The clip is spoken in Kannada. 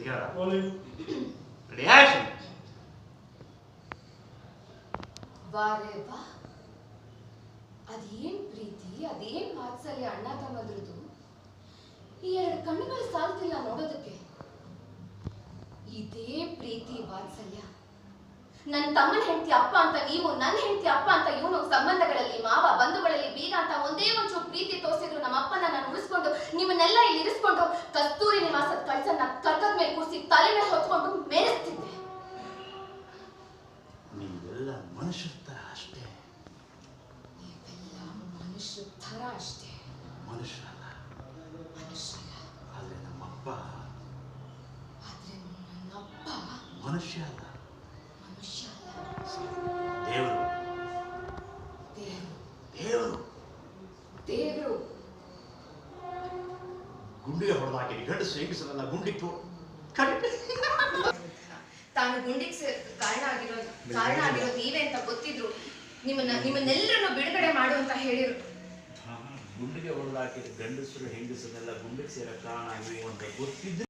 ಹುಡುಗಿಯರ ರಿಯಾಕ್ಷನ್ ವಾರೇ ವಾ, ಅದೇನ್ ಪ್ರೀತಿ, ಅದೇನ್ ವಾತ್ಸಲ್ಯ ಅಣ್ಣ ತಮ್ಮದ್ರದ್ದು. ಈ ಎರಡು ಕಣ್ಣುಗಳು ಸಾಲ್ತಿಲ್ಲ ನೋಡೋದಕ್ಕೆ. ಇದೇ ಪ್ರೀತಿ ವಾತ್ಸಲ್ಯ. ನನ್ನ ತಮ್ಮನ ಹೆಂಡತಿ ಅಪ್ಪ ಅಂತ ನೀವು, ನನ್ನ ಹೆಂಡತಿ ಅಪ್ಪ ಅಂತ ಇವನು, ಸಂಬಂಧಗಳಲ್ಲಿ ಮಾವ, ಬಂಧುಗಳಲ್ಲಿ ಬೀಗ ಅಂತ ಒಂದೇ ಒಂಚೂರು ಪ್ರೀತಿ ತೋರಿಸಿದ್ರು ನಮ್ಮ ಅಪ್ಪನ ನಾನು ಉಳಿಸ್ಕೊಂಡು ನಿಮ್ಮನ್ನೆಲ್ಲ ಇಲ್ಲಿ ಇರಿಸ್ಕೊಂಡು ಕಸ್ತೂರಿ ನಿವಾಸದ ಕಳ್ಸನ್ನ ಕರ್ಕದ ಮೇಲೆ ಕೂರಿಸಿ ತಲೆ ಮೇಲೆ ಹೊತ್ಕೊಂಡು ಮೇರಿಸ್ತಿದ್ದೆ. ನೀವೆಲ್ಲ ಮನುಷ್ಯರ ತರ ಅಷ್ಟೇ. ನೀವೆಲ್ಲ ಮನುಷ್ಯರ ತರ ಅಷ್ಟೇ. ಮನುಷ್ಯರಲ್ಲ. ಮನುಷ್ಯರ. ಆದ್ರೆ ನಮ್ಮಪ್ಪ ಮನುಷ್ಯ ಅಲ್ಲ. ಮನುಷ್ಯ ಅಲ್ಲ. ದೇವರು. ದೇವರು. ದೇವರು. ದೇವರು. ಗುಂಡಿಗೆ ಹೊಡೆದಾಕಿ ಗಂಡಸು ಹೆಂಗಸರನ್ನ ಗುಂಡಿಟ್ಟು ತಾನು ಗುಂಡಿಗೆ ಕಾರಣ ಆಗಿರೋದು ನೀವೇ ಅಂತ ಗೊತ್ತಿದ್ರು ನಿಮ್ಮನ್ನೆಲ್ಲರನ್ನು ಬಿಡುಗಡೆ ಮಾಡು ಅಂತ ಹೇಳಿರು. ಗುಂಡಿಗೆ ಹೊಡೆದಾಕಿ ಗಂಡಸರು ಹೆಂಗಸರನ್ನೆಲ್ಲ ಗುಂಡಿಗೆ ಸೇರೋ ಕಾರಣ ಆಗಿವೆ ಅಂತ ಗೊತ್ತಿದ್ರು